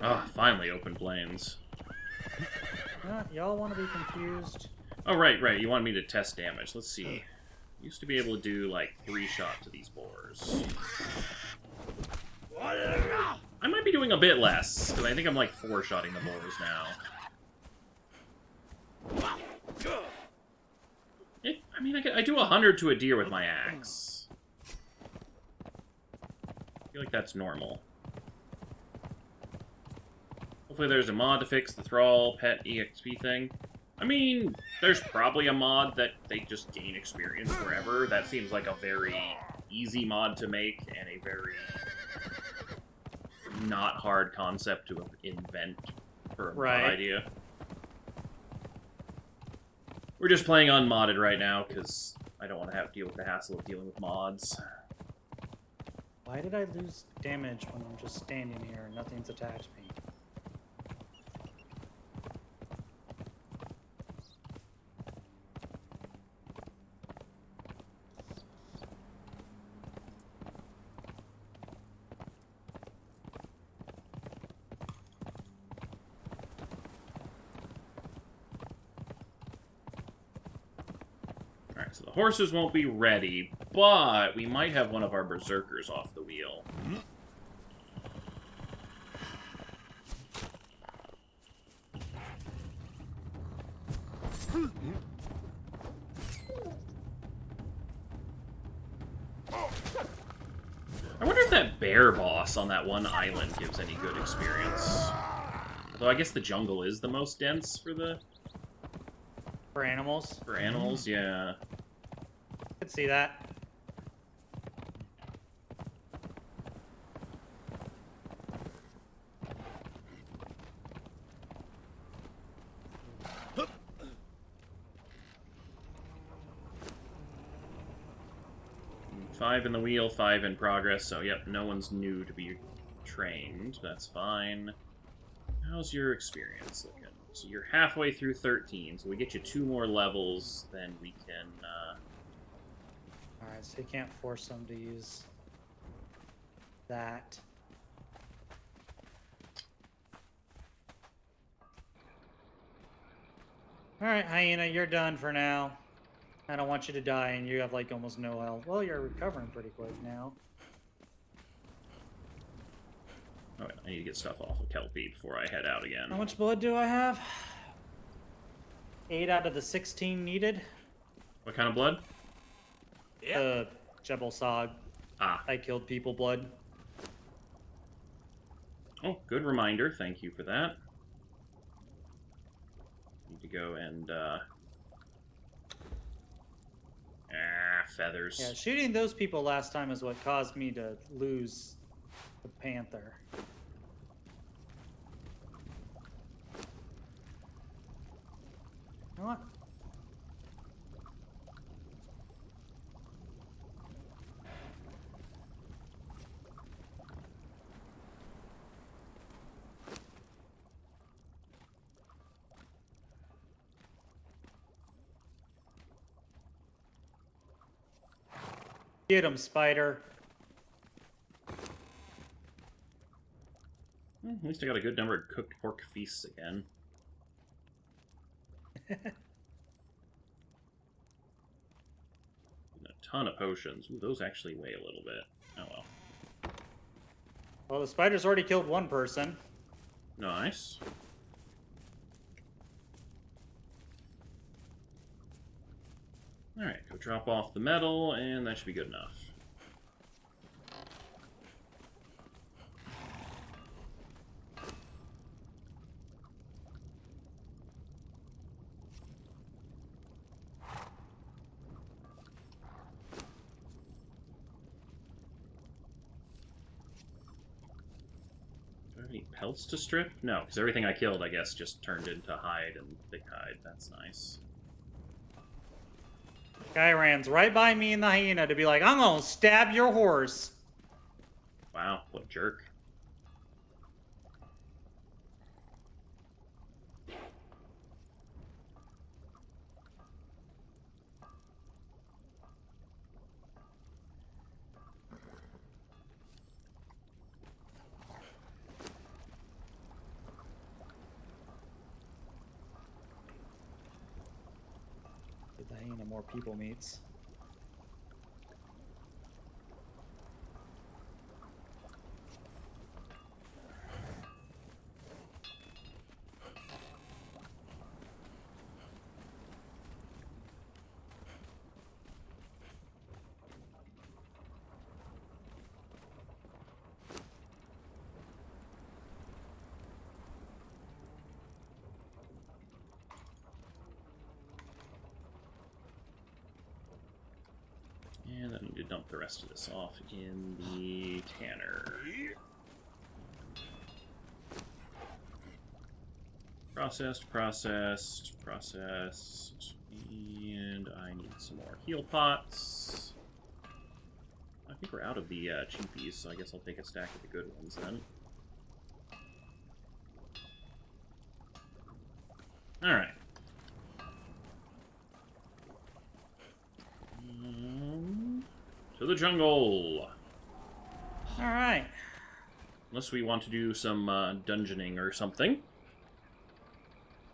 Ah, finally open plains. Y'all want to be confused? Oh, right. You wanted me to test damage. Let's see. Used to be able to do, like, 3-shot to these boars. I might be doing a bit less, because I think I'm, like, 4-shotting the boars now. I mean, I do 100 to a deer with my axe. I feel like that's normal. Hopefully there's a mod to fix the Thrall pet EXP thing. I mean, there's probably a mod that they just gain experience forever. That seems like a very easy mod to make, and a very not hard concept to invent for a mod idea. We're just playing unmodded right now, because I don't want to have to deal with the hassle of dealing with mods. Why did I lose damage when I'm just standing here and nothing's attacked me? Alright, so the horses won't be ready, but we might have one of our berserkers off the wheel. I wonder if that bear boss on that one island gives any good experience. Although I guess the jungle is the most dense for the... For animals? For animals, yeah. I could see that. Five in the wheel, 5 in progress, so yep, no one's new to be trained. That's fine. How's your experience looking? So you're halfway through 13, so we get you 2 more levels, then we can, Alright, so you can't force them to use that. Alright, Hyena, you're done for now. I don't want you to die, and you have, like, almost no health. Well, you're recovering pretty quick now. Alright, I need to get stuff off of Kelpie before I head out again. How much blood do I have? 8 out of the 16 needed. What kind of blood? The Jebel Sog. Ah. I killed people blood. Oh, good reminder. Thank you for that. Need to go and, feathers. Yeah, shooting those people last time is what caused me to lose the panther. You know what? Get him, spider. Well, at least I got a good number of cooked pork feasts again. And a ton of potions. Ooh, those actually weigh a little bit. Oh well. Well, the spider's already killed one person. Nice. Alright, go drop off the metal, and that should be good enough. Do I have any pelts to strip? No, because everything I killed, I guess, just turned into hide and thick hide. That's nice. Guy ran right by me and the hyena to be like, I'm gonna stab your horse. Wow, what a jerk. hyena more people meets. And I need to dump the rest of this off in the tanner. Processed, processed, processed. And I need some more heal pots. I think we're out of the cheapies, so I guess I'll take a stack of the good ones then. Alright. To the jungle! Alright. Unless we want to do some dungeoning or something.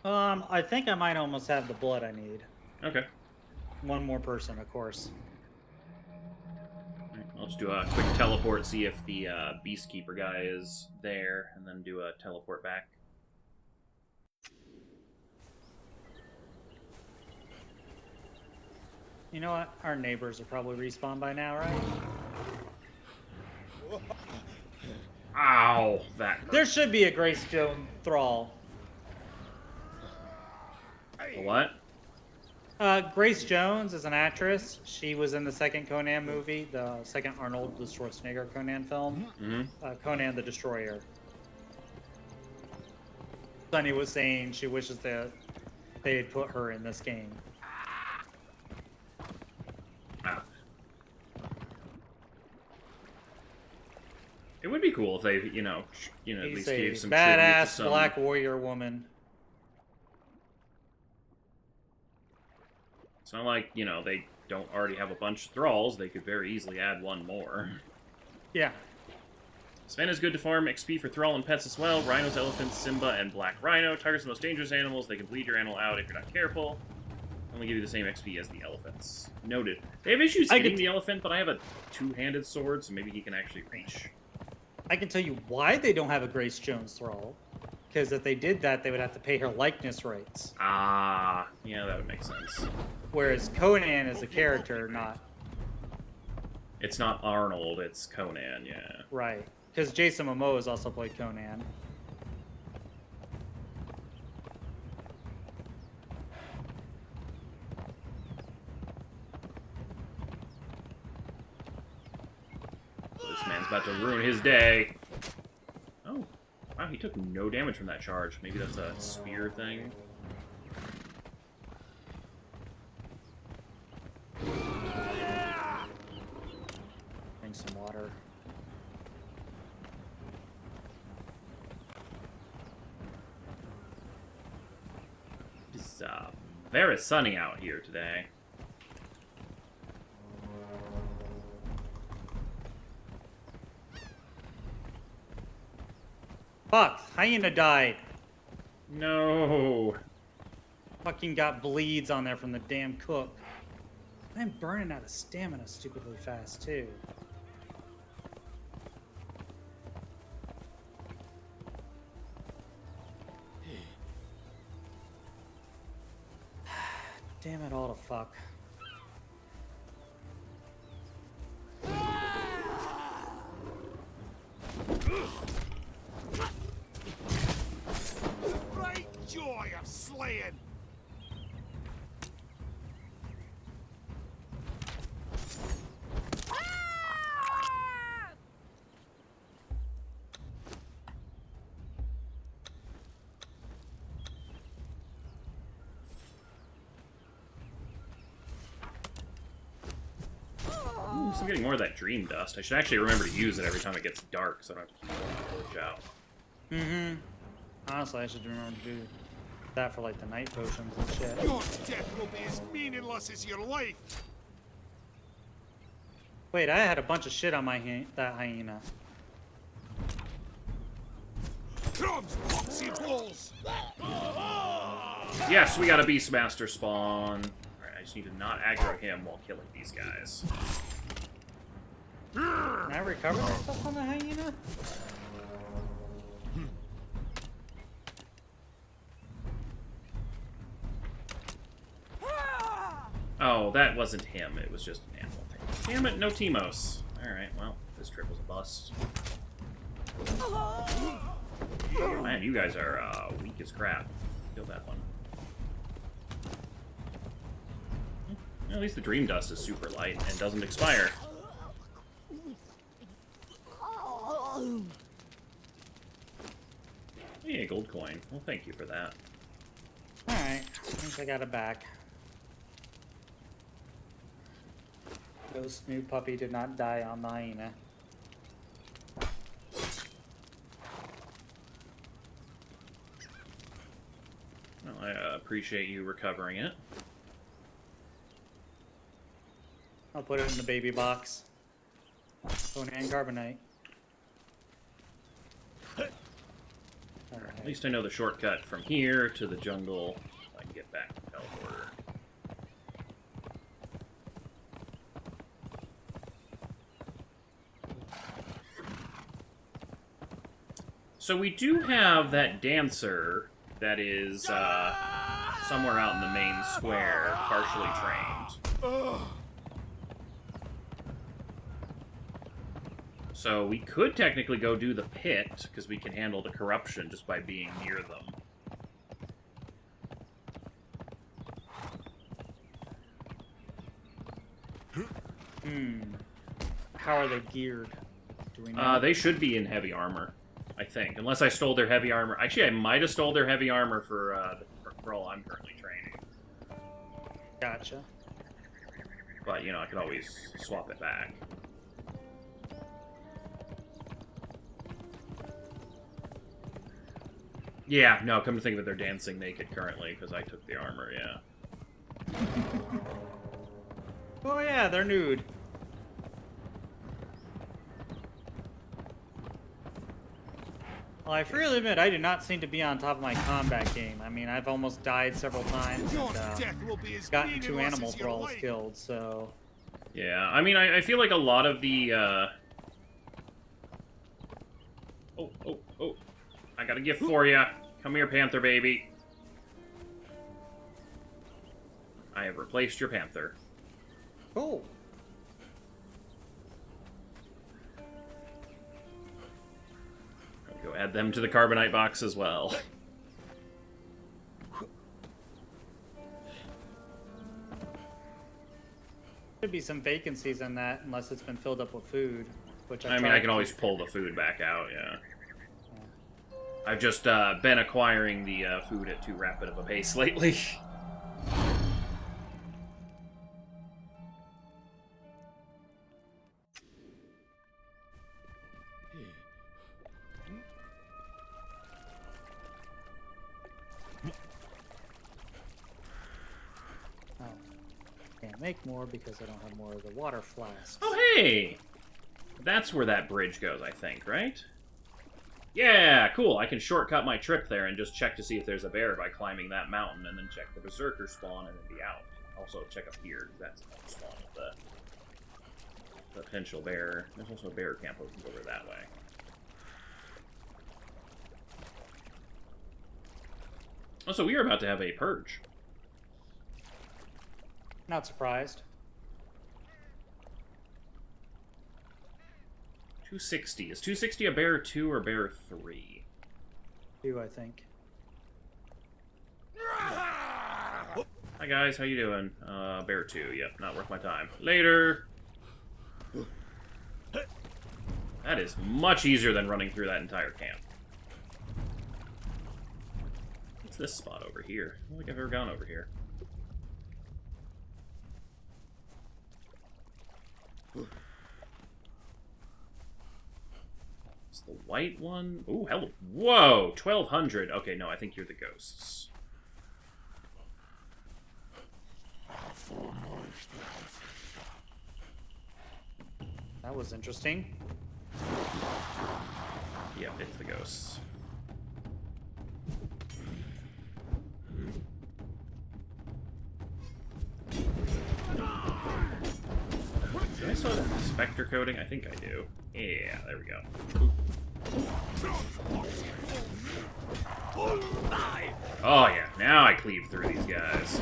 I think I might almost have the blood I need. Okay. One more person, of course. Alright, I'll just do a quick teleport, see if the Beastkeeper guy is there, and then do a teleport back. You know what? Our neighbors are probably respawned by now, right? Ow! That hurt. There should be a Greystone Thrall. A what? Grace Jones is an actress. She was in the second Conan movie, the second Arnold the Schwarzenegger Conan film. Mm-hmm. Conan the Destroyer. Sunny was saying she wishes that they had put her in this game. It would be cool if they, at He's least a gave some tribute to badass some... black warrior woman. It's not like, they don't already have a bunch of thralls. They could very easily add one more. Yeah. Sven is good to farm XP for thrall and pets as well. Rhinos, elephants, Simba, and black rhino. Targets the most dangerous animals. They can bleed your animal out if you're not careful. Only give you the same XP as the elephants. Noted. They have issues hitting the elephant, but I have a two-handed sword, so maybe he can actually reach. I can tell you why they don't have a Grace Jones Thrall. Because if they did that, they would have to pay her likeness rights. Ah, yeah, that would make sense. Whereas Conan is a character, not... It's not Arnold, it's Conan, yeah. Right. Because Jason Momoa has also played Conan. This man's about to ruin his day. Oh, wow, he took no damage from that charge. Maybe that's a spear thing. Drink some water. It's very sunny out here today. Fuck! Hyena died. No. Fucking got bleeds on there from the damn cook. I'm burning out of stamina stupidly fast, too. Damn it all to fuck. Great joy of slaying! Ooh, I'm getting more of that dream dust. I should actually remember to use it every time it gets dark, so I don't have to keep pulling the torch out. Mm-hmm. Honestly, I should remember to do that for, like, the night potions and shit. Your death will be as meaningless as your life! Wait, I had a bunch of shit on my that hyena. Crumbs, boxy balls! Yes, we got a Beastmaster spawn. Alright, I just need to not aggro him while killing these guys. Can I recover the stuff on the hyena? Oh, that wasn't him. It was just an animal thing. Damn it, no Timos. Alright, well, this trip was a bust. Man, you guys are weak as crap. Kill that one. At least the Dream Dust is super light and doesn't expire. Hey, gold coin. Well, thank you for that. Alright, I think I got it back. Ghost new puppy did not die on the hyena. Well, I appreciate you recovering it. I'll put it in the baby box. Conan Carbonite. At least I know the shortcut from here to the jungle. I can get back to teleporter. So we do have that dancer that is somewhere out in the main square, partially trained. So we could technically go do the pit, because we can handle the corruption just by being near them. How are they geared? Do we know? They should be in heavy armor, I think. Unless I stole their heavy armor. Actually, I might have stole their heavy armor for the Thrall I'm currently training. Gotcha. But, you know, I could always swap it back. Yeah, no, come to think of it, they're dancing naked currently, because I took the armor, yeah. Oh yeah, they're nude. Well, I freely admit, I do not seem to be on top of my combat game. I mean, I've almost died several times Your and death will be as gotten mean 2 and lost animal as your thralls life. killed, so... Yeah, I mean, I feel like a lot of the, Oh, I got a gift for you. Come here, panther baby. I have replaced your panther. Cool. I'll go add them to the carbonite box as well. Could be some vacancies in that, unless it's been filled up with food. Which I mean, I can always pull the food back out, yeah. I've just been acquiring the food at too rapid of a pace lately. Oh. Can't make more because I don't have more of the water flasks. Oh, hey! That's where that bridge goes, I think, right? Yeah, cool. I can shortcut my trip there and just check to see if there's a bear by climbing that mountain, and then check the berserker spawn and then be out. Also, check up here, because that's the spawn of the potential bear. There's also a bear camp over that way. Oh, so we are about to have a purge. Not surprised. 260. Is 260 a bear 2 or bear 3? 2, I think. Hi guys, how you doing? Bear 2, yep, not worth my time. Later! That is much easier than running through that entire camp. What's this spot over here? I don't think I've ever gone over here. It's the white one. Ooh, hello. Whoa! 1200. Okay, no, I think you're the ghosts. That was interesting. Yep, it's the ghosts. Spectre coating? I think I do. Yeah, there we go. Oh yeah, now I cleave through these guys.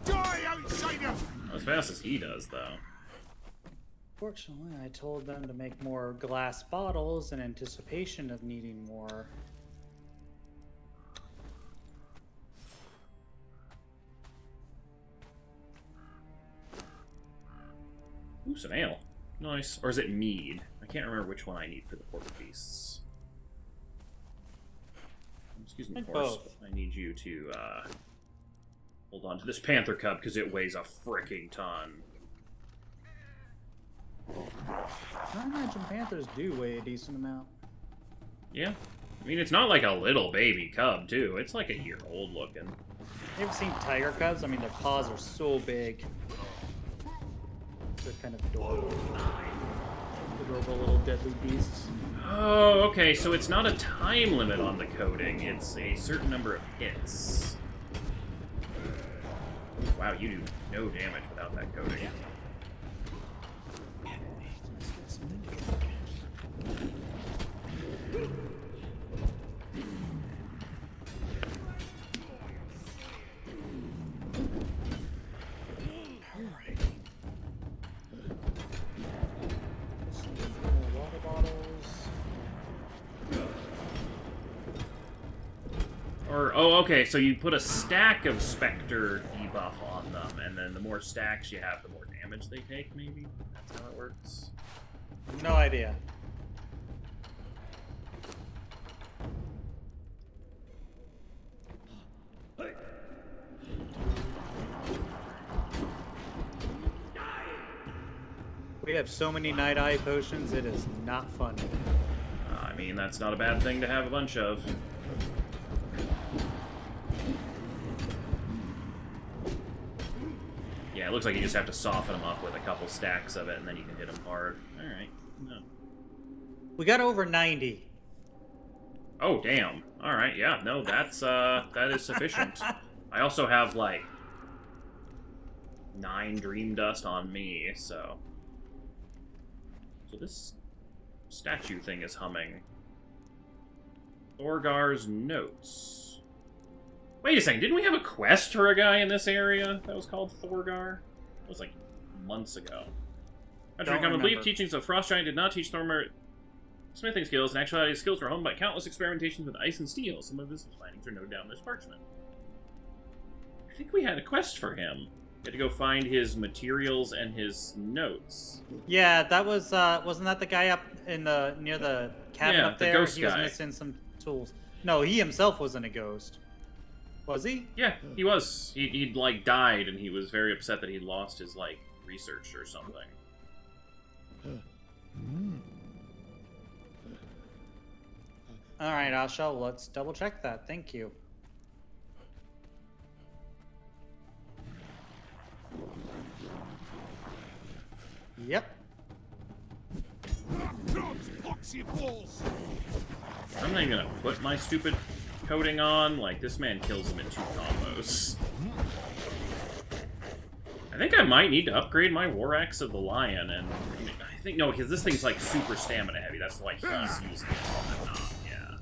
Die, outsider! Not as fast as he does, though. Fortunately, I told them to make more glass bottles in anticipation of needing more. Ooh, some ale. Nice. Or is it mead? I can't remember which one I need for the pork beasts. Excuse me, And horse. both. I need you to hold on to this panther cub because it weighs a freaking ton. I imagine panthers do weigh a decent amount. Yeah. I mean, it's not like a little baby cub, too. It's like a year-old looking. You ever seen tiger cubs? I mean, their paws are so big. They're kind of adorable. Adorable little deadly beasts. Oh, okay, so it's not a time limit on the coding. It's a certain number of hits. Wow, you do no damage without that coding. Let's get some Alright. Water bottles. Or, oh, okay, so you put a stack of Spectre debuff on them, and then the more stacks you have, the more damage they take, maybe? That's how it works. No idea. We have so many Night Eye potions, it is not fun. I mean, that's not a bad thing to have a bunch of. Yeah, it looks like you just have to soften them up with a couple stacks of it, and then you can hit them hard. Alright. No. We got over 90. Oh, damn. Alright, yeah, no, that's, that is sufficient. I also have, like, 9 Dream Dust on me, so... So this statue thing is humming. Thorgar's Notes. Wait a second, didn't we have a quest for a guy in this area that was called Thorgar? It was like months ago. Contrary to common belief, teachings of Frost Giant did not teach Thormar smithing skills. In actuality, his skills were honed by countless experimentations with ice and steel. Some of his findings are noted down in this parchment. I think we had a quest for him. We had to go find his materials and his notes. Yeah, that was wasn't that the guy up in the near the cabin up there? Ghost he was guy. missing some tools. No, he himself wasn't a ghost. Was he? Yeah, he was. He'd like died, and he was very upset that he'd lost his like research or something. All right, Asha, let's double check that. Thank you. Yep. Drugs, poxy balls! I'm not even gonna put my stupid coating on. Like, this man kills him in 2 combos. I think I might need to upgrade my War Axe of the Lion, and I think, no, because this thing's like super stamina heavy. That's why he's using it. I'm not, yeah.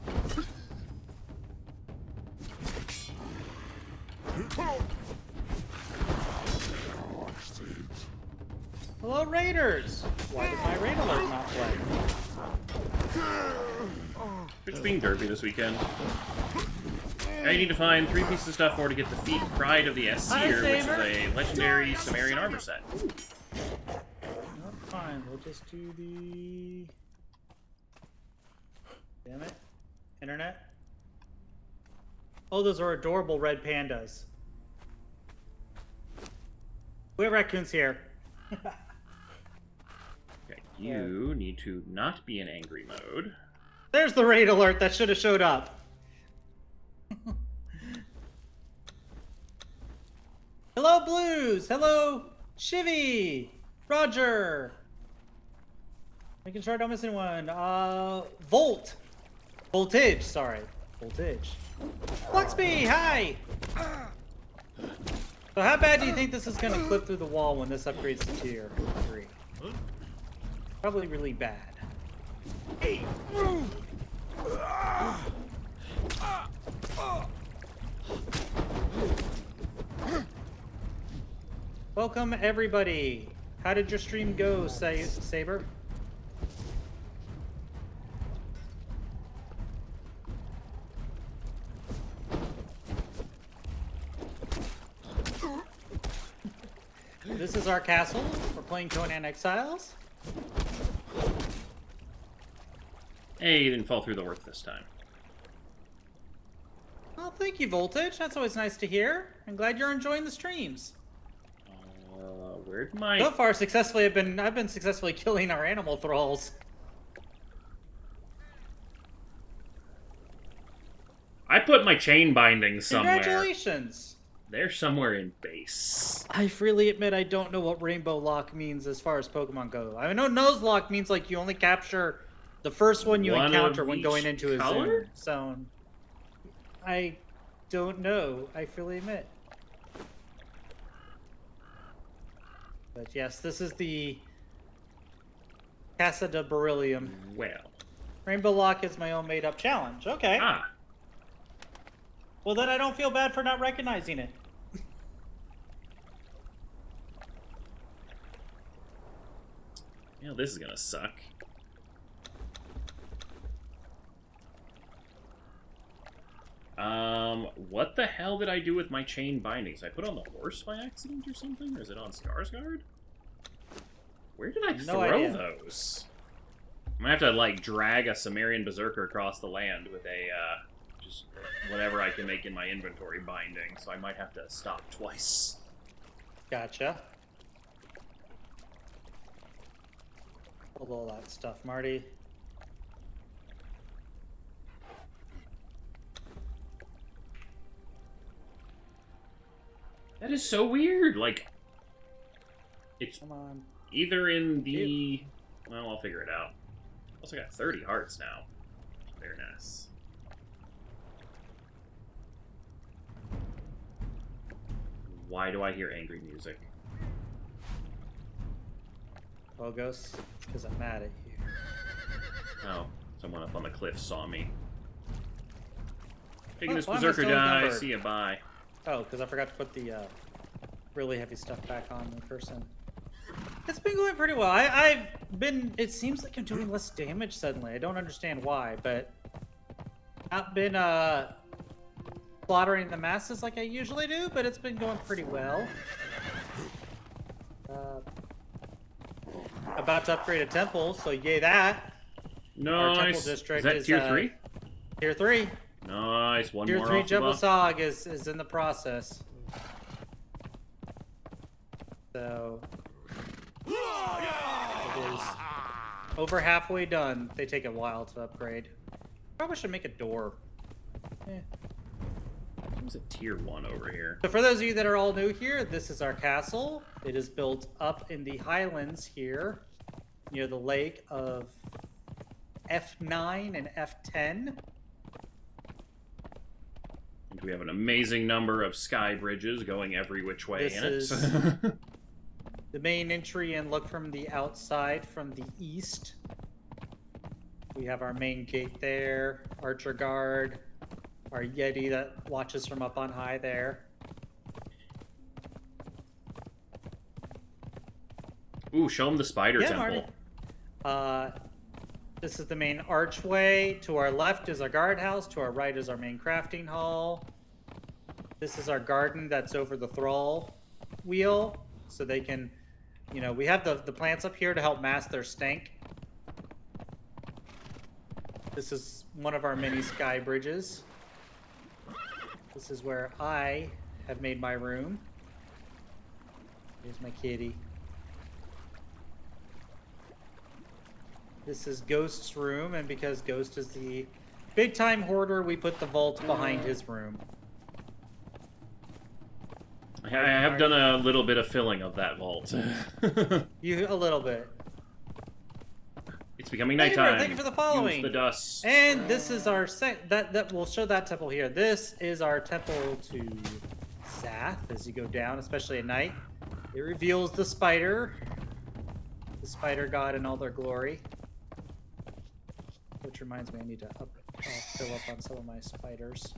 Hello, Raiders! Why did my raid alert not play? Twitch being derpy this weekend. Now you need to find 3 pieces of stuff more to get the Feet Pride of the Asir, which is a legendary Sumerian armor set. No, fine. We'll just do the... Damn it. Internet? Oh, those are adorable red pandas. We have raccoons here. Okay, you need to not be in angry mode. There's the raid alert that should have showed up. Hello, Blues. Hello, Shivy. Roger. Making sure I don't miss anyone. Volt. Voltage. Sorry. Voltage. Fluxby. Hi. So how bad do you think this is going to clip through the wall when this upgrades to tier 3? Probably really bad. Welcome everybody. How did your stream go, Saber? This is our castle. We're playing Conan Exiles. Hey, you didn't fall through the earth this time. Well, thank you, Voltage. That's always nice to hear. I'm glad you're enjoying the streams. Where'd my... So far, I've been successfully killing our animal thralls. I put my chain bindings somewhere. Congratulations! They're somewhere in base. I freely admit I don't know what Rainbow Lock means as far as Pokemon go. I know Nose Lock means like you only capture the first one you encounter when going into a zone. I don't know. I freely admit. But yes, this is the Casa de Beryllium. Well. Rainbow Lock is my own made-up challenge. Okay. Ah. Well, then I don't feel bad for not recognizing it. Yeah, this is gonna suck. What the hell did I do with my chain bindings? I put on the horse by accident or something? Or is it on Skarsgård? Where did I throw those? I'm gonna have to, like, drag a Sumerian Berserker across the land with a, just whatever I can make in my inventory binding, so I might have to stop twice. Gotcha. Hold all that stuff, Marty. That is so weird. Like, it's Come on. either in the... Well, I'll figure it out. Also got 30 hearts now. Very nice. Why do I hear angry music? Well, Ghost, because I'm mad at you. Oh, someone up on the cliff saw me. Taking this why am I Berserker still die. encumbered? See ya, bye. Oh, because I forgot to put the really heavy stuff back on the person. It's been going pretty well. I've been... It seems like I'm doing less damage suddenly. I don't understand why, but... I've been slaughtering the masses like I usually do, but it's been going pretty well. About to upgrade a temple, so yay that. Our temple Nice. district Is that tier 3? Tier 3. Nice. One Tier more 3 off the Jumbo buff. Sog is in the process. So it is over halfway done. They take a while to upgrade. Probably should make a door. Eh. There's a tier 1 over here. So for those of you that are all new here, this is our castle. It is built up in the highlands here, near the lake of F9 and F10. And we have an amazing number of sky bridges going every which way This in it. is the main entry and look from the outside from the east. We have our main gate there, Archer Guard, our Yeti that watches from up on high there. Ooh, show them the spider Yeah, temple. Marty. This is the main archway. To our left is our guardhouse. To our right is our main crafting hall. This is our garden that's over the Thrall wheel. So they can, you know, we have the plants up here to help mask their stank. This is one of our mini sky bridges. This is where I have made my room. Here's my kitty. This is Ghost's room, and because Ghost is the big-time hoarder, we put the vault behind his room. I have done a little bit of filling of that vault. You a little bit. It's becoming Thank you nighttime. thank you for the following. Use the dust. And this is our that we'll show that temple here. This is our temple to Zath as you go down, especially at night. It reveals the spider god in all their glory. Which reminds me, I need to fill up on some of my spiders.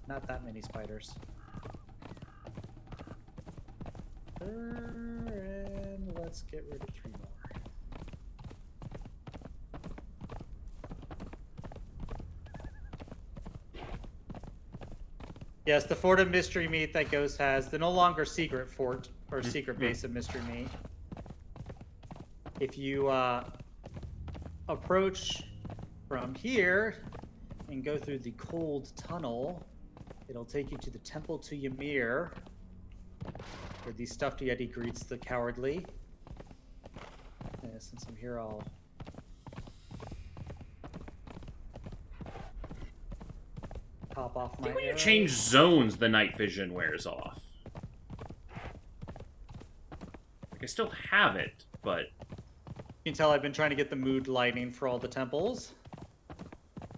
Not that many spiders. And let's get rid of 3 more. Yes, the Fort of Mystery Meat that Ghost has, the no longer secret fort or secret base of Mystery Meat. If you approach from here and go through the cold tunnel, it'll take you to the Temple to Ymir, where the stuffed Yeti greets the cowardly. Since I'm here, I'll pop off my I think when you arrows. change zones, the night vision wears off. Like, I still have it, but... You can tell I've been trying to get the mood lighting for all the temples.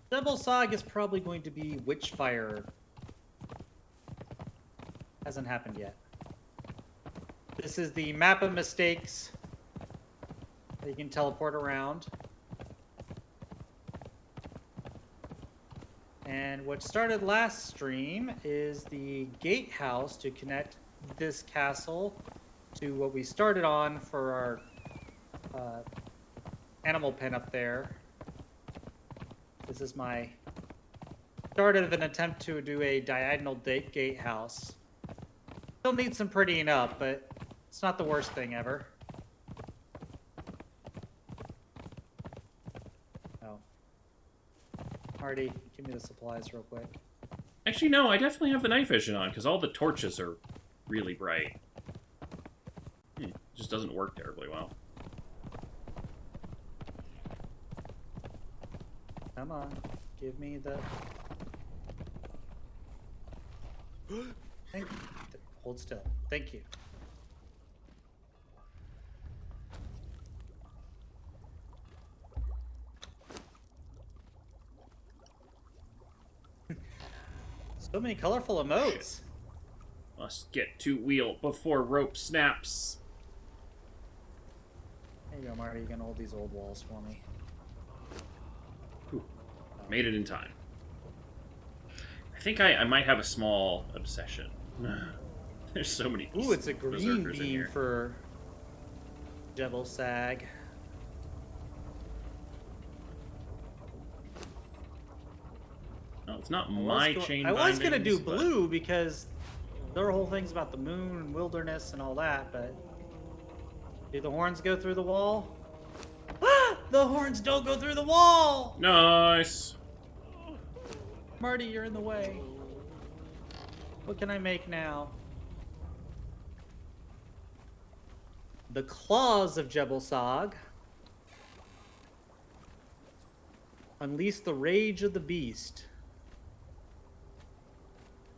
Temple Sog is probably going to be Witchfire. Hasn't happened yet. This is the map of mistakes that you can teleport around. And what started last stream is the gatehouse to connect this castle to what we started on for our animal pen up there. This is my start of an attempt to do a diagonal gatehouse. Still needs some prettying up, but it's not the worst thing ever. Oh. Marty, give me the supplies real quick. Actually, no, I definitely have the night vision on, because all the torches are really bright. It just doesn't work terribly well. Come on, give me the... Hold still. Thank you. So many colorful emotes. Must get to wheel before rope snaps. There you go, Marty. You can hold these old walls for me. Whew. Made it in time. I think I might have a small obsession. There's so many. Ooh, it's a green berserkers in beam here. for Jebel Sag. No, it's not my chain. I was gonna do bindings, but- blue because their whole thing's about the moon and wilderness and all that, but do the horns go through the wall? Ah! The horns don't go through the wall! Nice. Marty, you're in the way. What can I make now? The Claws of Jebel Sag. Unleash the Rage of the Beast.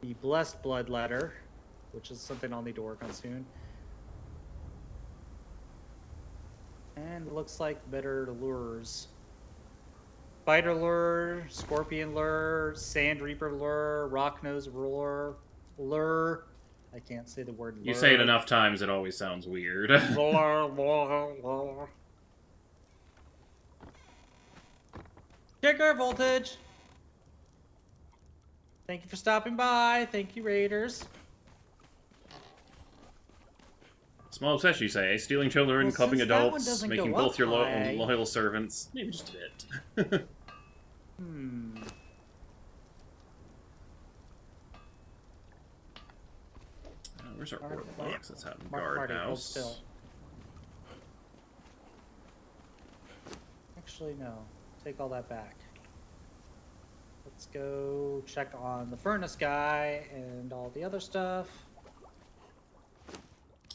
The Blessed Blood Letter, which is something I'll need to work on soon. And looks like better lures. Spider lure, scorpion lure, sand reaper lure, rock nose lure. I can't say the word lure. You say it enough times, it always sounds weird. Lure. Kicker voltage. Thank you for stopping by. Thank you, Raiders. Small obsession, you say. Stealing children, Well, clubbing since that one adults, doesn't making go both up your high- loyal servants. Maybe just a bit. Where's our orb box? That's out in Marty, hold guardhouse. still. Actually, no. Take all that back. Let's go check on the furnace guy and all the other stuff.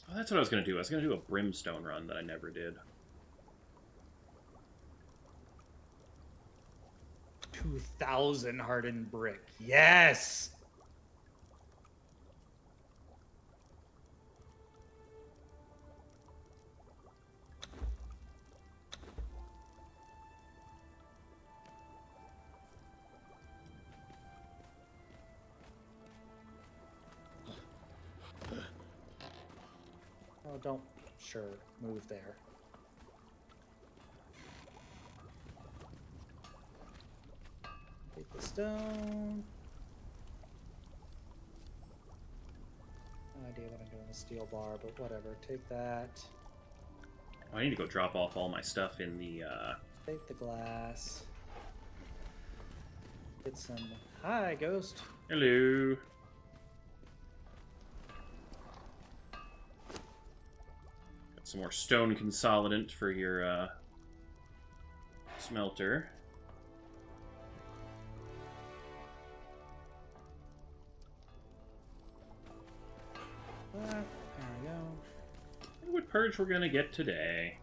Oh, that's what I was going to do. I was going to do a brimstone run that I never did. 2,000 hardened brick. Yes! don't. Sure, move there. Take the stone. No idea what I'm doing with steel bar, but whatever. Take that. I need to go drop off all my stuff in the, Take the glass. Get some... Hi, Ghost. Hello. Got some more stone consolidant for your, smelter. There we go. What purge we're gonna get today?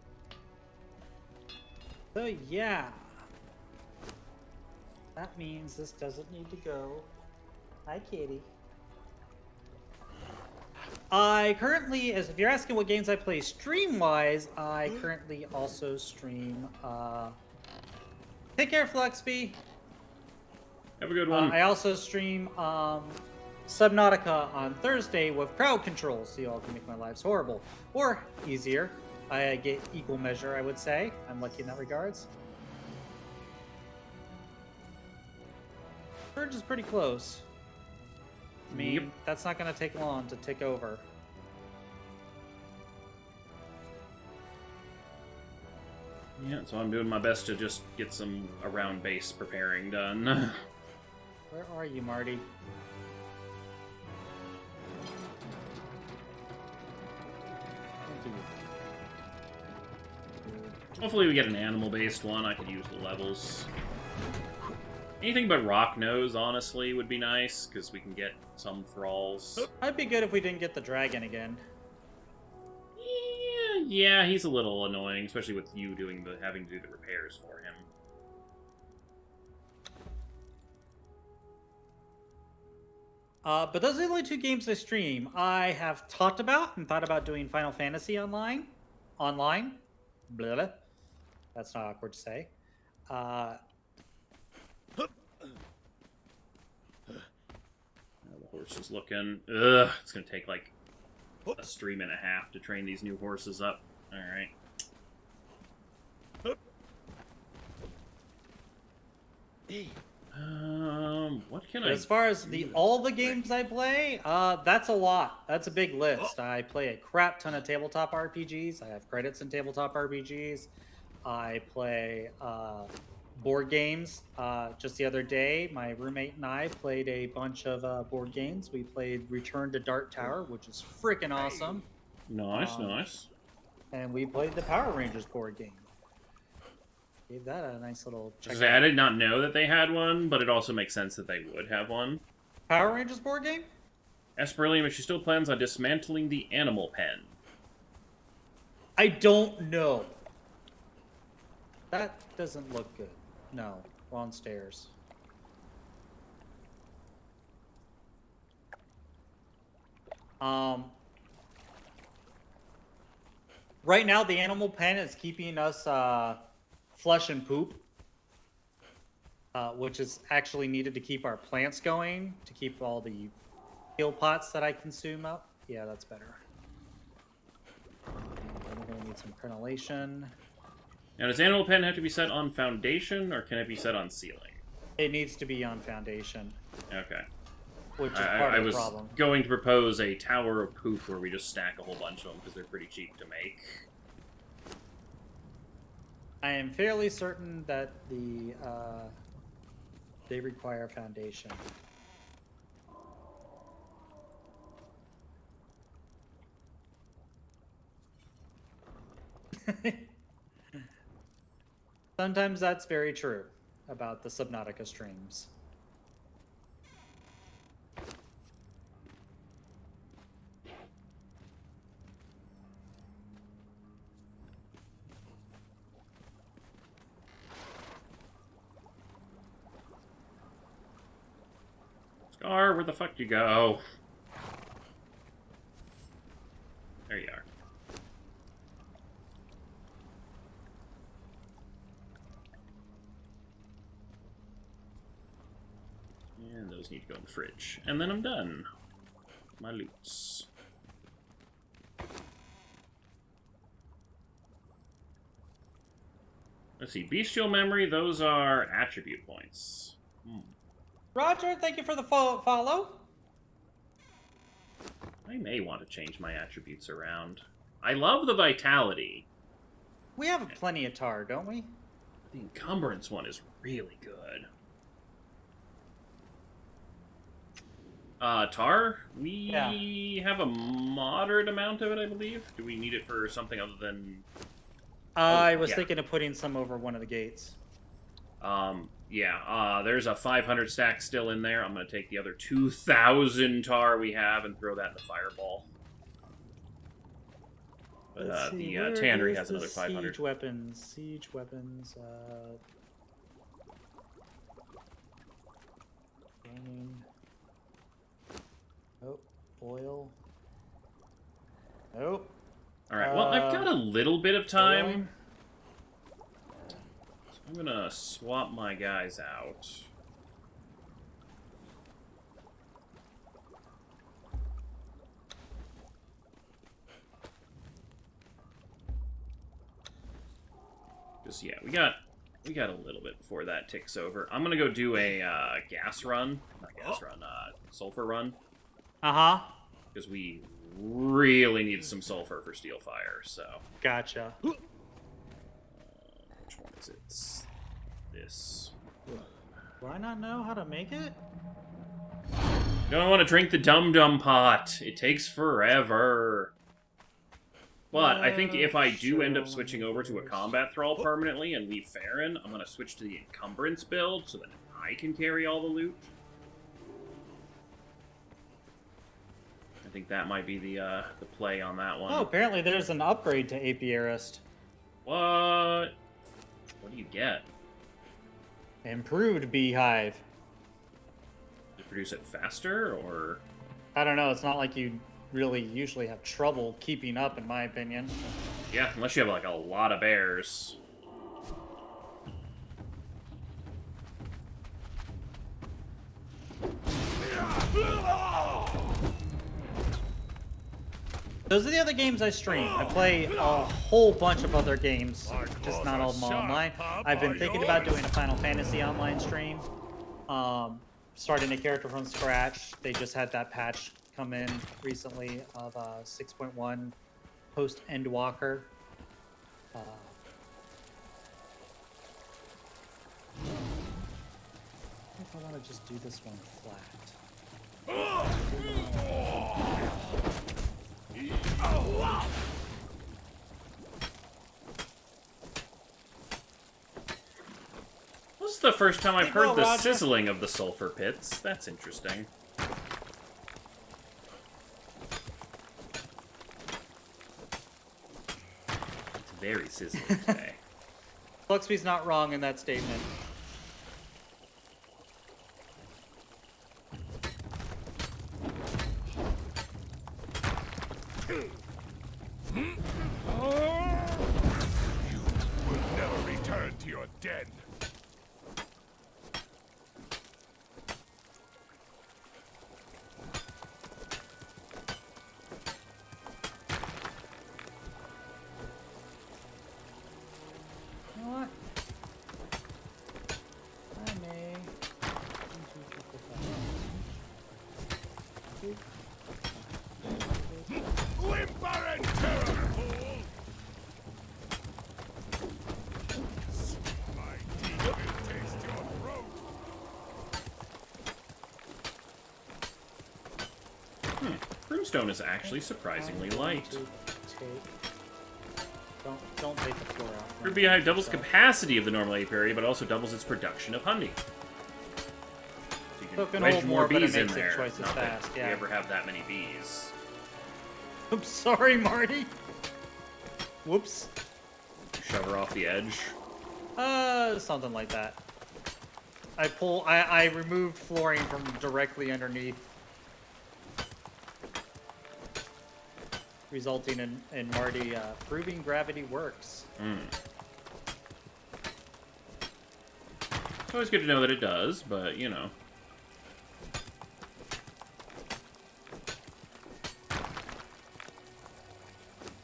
So, yeah. That means this doesn't need to go. Hi, kitty. I currently, as if you're asking what games I play stream-wise, I currently also stream, Take care, Fluxby. Have a good one. I also stream, Subnautica on Thursday with crowd control, so y'all can make my lives horrible. Or easier. I get equal measure, I would say. I'm lucky in that regards. Purge is pretty close. I mean, Yep. that's not going to take long to tick over. Yeah, so I'm doing my best to just get some around base preparing done. Where are you, Marty? Thank you. Hopefully we get an animal-based one. I could use the levels. Anything but rock nose, honestly, would be nice, because we can get some thralls. I'd be good if we didn't get the dragon again. Yeah, he's a little annoying, especially with you doing having to do the repairs for him. But those are the only two games I stream. I have talked about and thought about doing Final Fantasy online. Blah, blah. That's not awkward to say. The horse is looking... Ugh, it's going to take like a stream and a half to train these new horses up. Alright. What can I... As far as all the games I play, that's a lot. That's a big list. I play a crap ton of tabletop RPGs. I have credits in tabletop RPGs. I play board games. Just the other day, my roommate and I played a bunch of board games. We played Return to Dark Tower, which is freaking awesome. Nice, nice. And we played the Power Rangers board game. Gave that a nice little check. I did not know that they had one, but it also makes sense that they would have one. Power Rangers board game? Ask Beryllium if she still plans on dismantling the animal pen. I don't know. That doesn't look good. No, wrong stairs. Right now, the animal pen is keeping us flesh and poop, which is actually needed to keep our plants going, to keep all the heal pots that I consume up. Yeah, that's better. And we're gonna need some crenellation. Now, does animal pen have to be set on foundation, or can it be set on ceiling? It needs to be on foundation, Okay. which is part of the problem. I was going to propose a tower of poop where we just stack a whole bunch of them, because they're pretty cheap to make. I am fairly certain that they require foundation. Sometimes that's very true about the Subnautica streams. Scar, where the fuck do you go? There you are. And those need to go in the fridge. And then I'm done. My loots. Let's see. Bestial memory, those are attribute points. Roger, thank you for the follow. I may want to change my attributes around. I love the vitality. We have plenty of tar, don't we? The encumbrance one is really good. Tar? We have a moderate amount of it, I believe. Do we need it for something other than... I was thinking of putting some over one of the gates. There's a 500 stack still in there. I'm going to take the other 2,000 tar we have and throw that in the fireball. But the tannery has another 500. Siege weapons. Oh, oil. Nope. Alright, well, I've got a little bit of time. So I'm going to swap my guys out. Just, yeah, we got a little bit before that ticks over. I'm going to go do a sulfur run. Uh-huh. Because we really need some sulfur for steel fire, so. Gotcha. Which one is it? This. Do I not know how to make it? Don't want to drink the dum-dum pot. It takes forever. But I think if I do end up switching over to a combat thrall permanently and leave Farron, I'm going to switch to the encumbrance build so that I can carry all the loot. I think that might be the play on that one. Oh, apparently there's an upgrade to Apiarist. What? What do you get? Improved beehive. To produce it faster, or? I don't know. It's not like you really usually have trouble keeping up, in my opinion. Yeah, unless you have like a lot of bears. Those are the other games I stream. I play a whole bunch of other games, just not all of them online. I've been thinking about doing a Final Fantasy online stream. Starting a character from scratch. They just had that patch come in recently of 6.1 post Endwalker. I think I want to just do this one flat. This is the first time I've heard the Roger. sizzling of the sulfur pits. That's interesting. It's very sizzling today. Fluxby's not wrong in that statement. You will never return to your den. You know what? I may. Whimper and terror, fool! My teeth will taste your throat. Brimstone is actually surprisingly light. Don't take the floor off. Fruit Beehive doubles capacity of the normal apiary, but also doubles its production of honey. So you So it can can wedge hold more more, but it bees in makes it there. twice as Not that fast, we yeah. ever have that many bees. I'm sorry, Marty. Whoops. Shove her off the edge. Something like that. I removed flooring from directly underneath, resulting in Marty proving gravity works. It's always good to know that it does, but you know.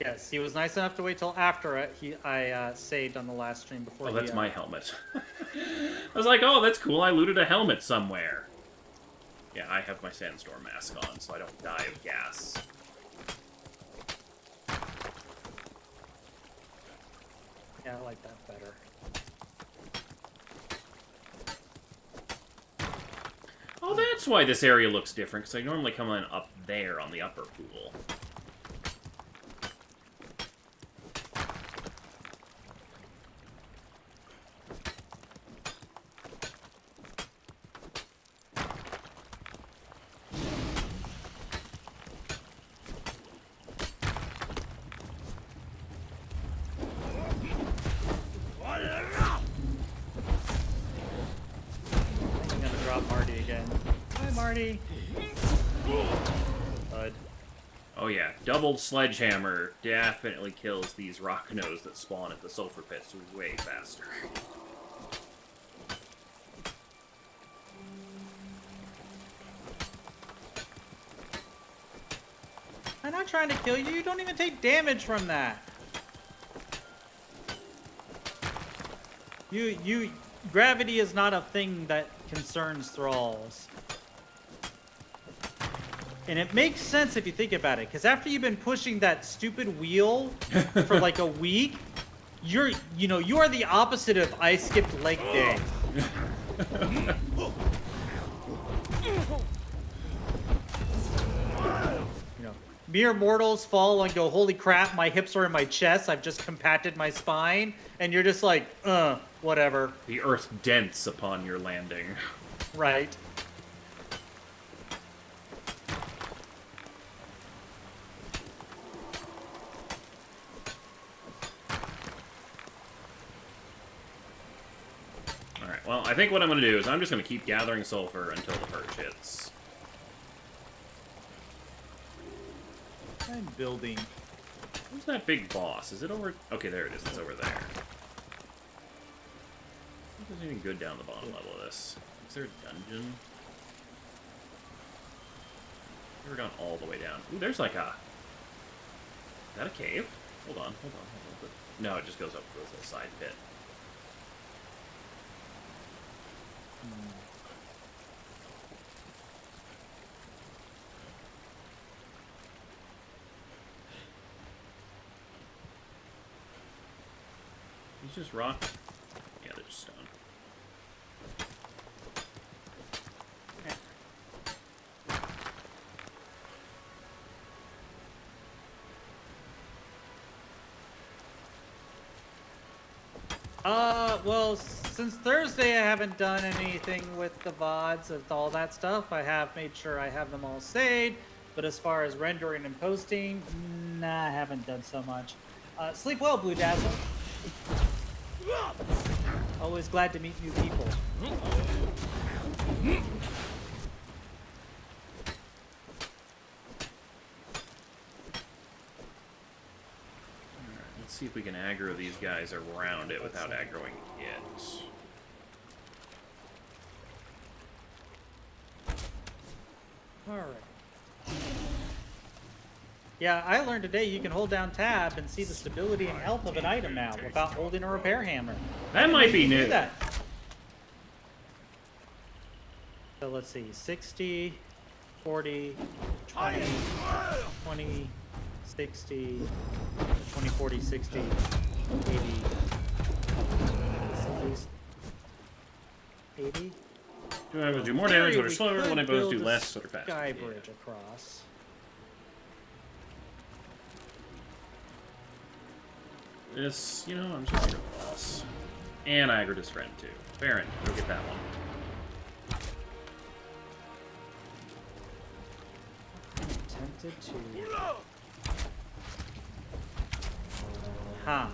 Yes, Yes, he was nice enough to wait till after it. I saved on the last stream before. Oh, that's my helmet. I was like, oh, that's cool. I looted a helmet somewhere. Yeah, I have my sandstorm mask on, so I don't die of gas. Yeah, I like that better. Oh, that's why this area looks different, because I normally come in up there on the upper pool. I'm gonna drop Marty again. Hi, Marty. Bud. Oh yeah, doubled sledgehammer definitely kills these rockanos that spawn at the sulfur pits way faster. I'm not trying to kill you. You don't even take damage from that. Gravity is not a thing that concerns thralls. And it makes sense if you think about it, because after you've been pushing that stupid wheel for like a week, you are the opposite of I skipped leg day. Mere mortals fall and go, holy crap, my hips are in my chest, I've just compacted my spine, and you're just like, whatever. The earth dents upon your landing. Right. Alright, well, I think what I'm going to do is I'm just going to keep gathering sulfur until the purge hits. I'm building. Where's that big boss? Is it over? Okay, there it is. It's over there. There's anything good down the bottom level of this. Is there a dungeon? Never gone all the way down. Ooh, there's like a... Is that a cave? Hold on. No, it just goes up to this little side pit. These just rock? Yeah, they're just stone. Well, since Thursday I haven't done anything with the VODs of all that stuff. I have made sure I have them all saved, but as far as rendering and posting, nah, I haven't done so much. Sleep well, Blue Dazzle. Always glad to meet new people. Let's see if we can aggro these guys around it without aggroing it. Alright. Yeah, I learned today you can hold down tab and see the stability and health of an item now without holding a repair hammer. That might be new. Do that. So let's see, 60, 40, 20, 20, 60, 20, 40, 60, 80. At least 80. Do I do more damage when they're slower, when I both do less or faster? Sky bridge across. This, you know, I'm just gonna go with the boss. And I aggroed his friend too. Baron, go get that one. Tempted to. Huh.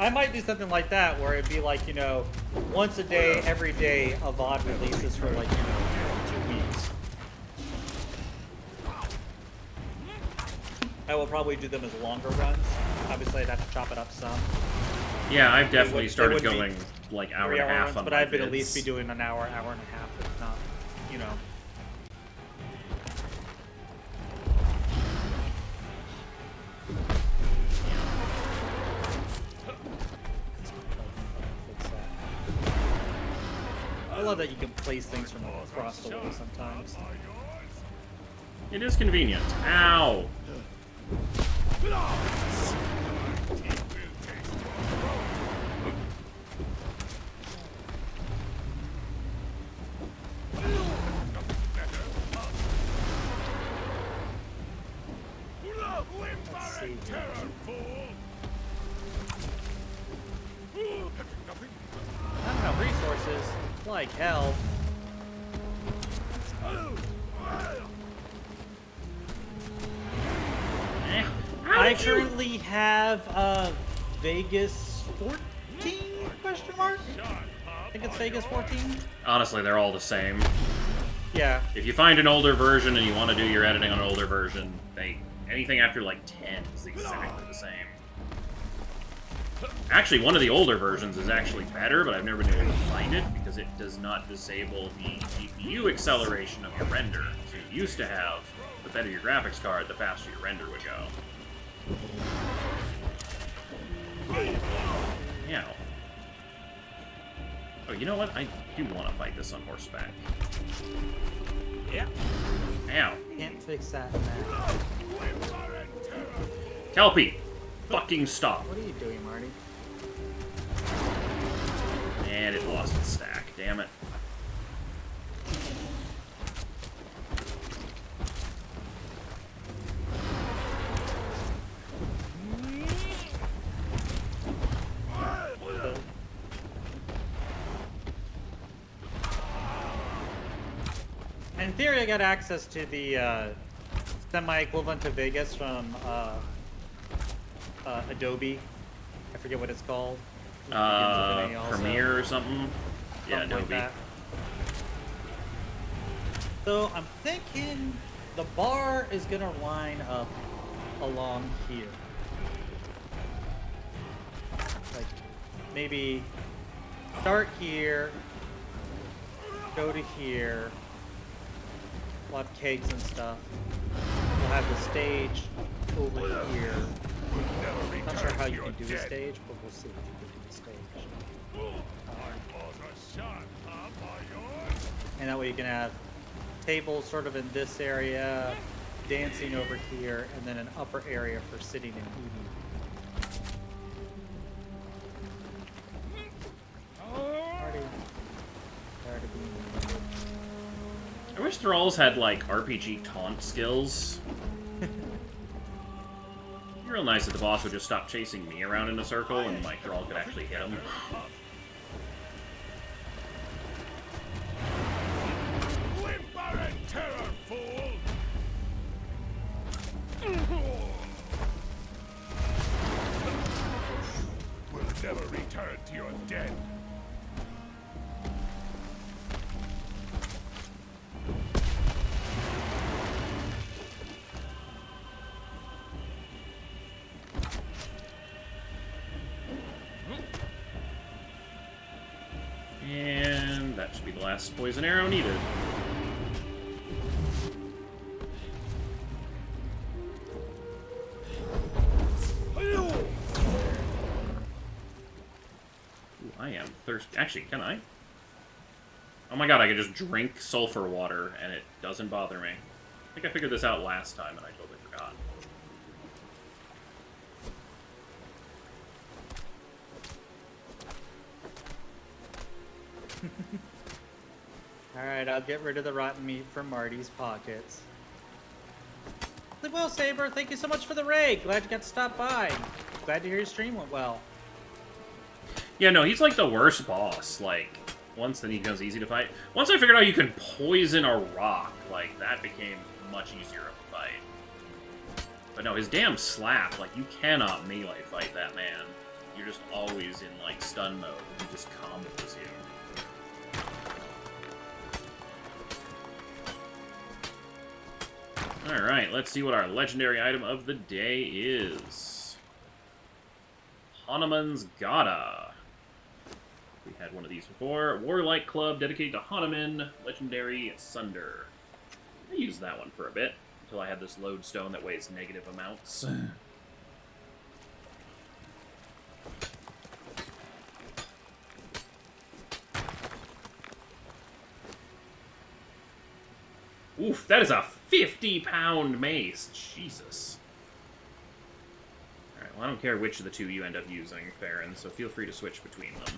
I might do something like that where it'd be like, you know, once a day, every day, a VOD releases for like, you know, 2 weeks. I will probably do them as longer runs. Obviously, I'd have to chop it up some. Yeah, I've definitely started be going like hour and a 3-hour half runs, on but my I'd at vids. least be doing an hour, hour and a half, if not, you know. love that you can place things from across the wall sometimes. It is convenient. Ow! Let's see. Not enough resources. Like hell. I currently have Vegas 14 question mark? I think it's Vegas 14. Honestly, they're all the same. Yeah. If you find an older version and you want to do your editing on an older version, anything after like 10 is exactly the same. Actually, one of the older versions is actually better, but I've never been able to find it because it does not disable the GPU acceleration of your render. So you used to have, the better your graphics card, the faster your render would go. Yeah. Oh, you know what? I do want to fight this on horseback. Yeah. Ow. Can't fix that, man. Kelpie! Fucking stop. What are you doing, Marty? And it lost its stack. Damn it. In theory, I got access to the semi-equivalent to Vegas from Adobe. I forget what it's called. Premiere or something? Yeah, Something like Adobe. that. So I'm thinking the bar is gonna line up along here. Like maybe start here, go to here. We'll have kegs and stuff. We'll have the stage over here. Not sure how you can do the stage, but we'll see if you can do the stage. And that way you can have tables sort of in this area, dancing over here, and then an upper area for sitting and eating. I wish Thralls had, like, RPG taunt skills. It'd be real nice if the boss would just stop chasing me around in a circle and my Thrall could actually hit him. Whimper and terror, fool! Will never return to your den. And that should be the last poison arrow needed. Ooh, I am thirsty. Actually, can I? Oh my god, I could just drink sulfur water and it doesn't bother me. I think I figured this out last time and I totally forgot. Alright, I'll get rid of the rotten meat from Marty's pockets. Live well, Saber. Thank you so much for the raid. Glad you got to stop by. Glad to hear your stream went well. Yeah, no, he's like the worst boss. Like, once then he becomes easy to fight. Once I figured out you can poison a rock, like, that became much easier of a fight. But no, his damn slap, like, you cannot melee fight that man. You're just always in, like, stun mode. He just combos you. Alright, let's see what our legendary item of the day is. Hanuman's Gada. We had one of these before. Warlike Club dedicated to Hanuman, legendary Sunder. I used that one for a bit, until I had this lodestone that weighs negative amounts. Oof, that is a 50-pound mace. Jesus. Alright, well, I don't care which of the two you end up using, Farron, so feel free to switch between them.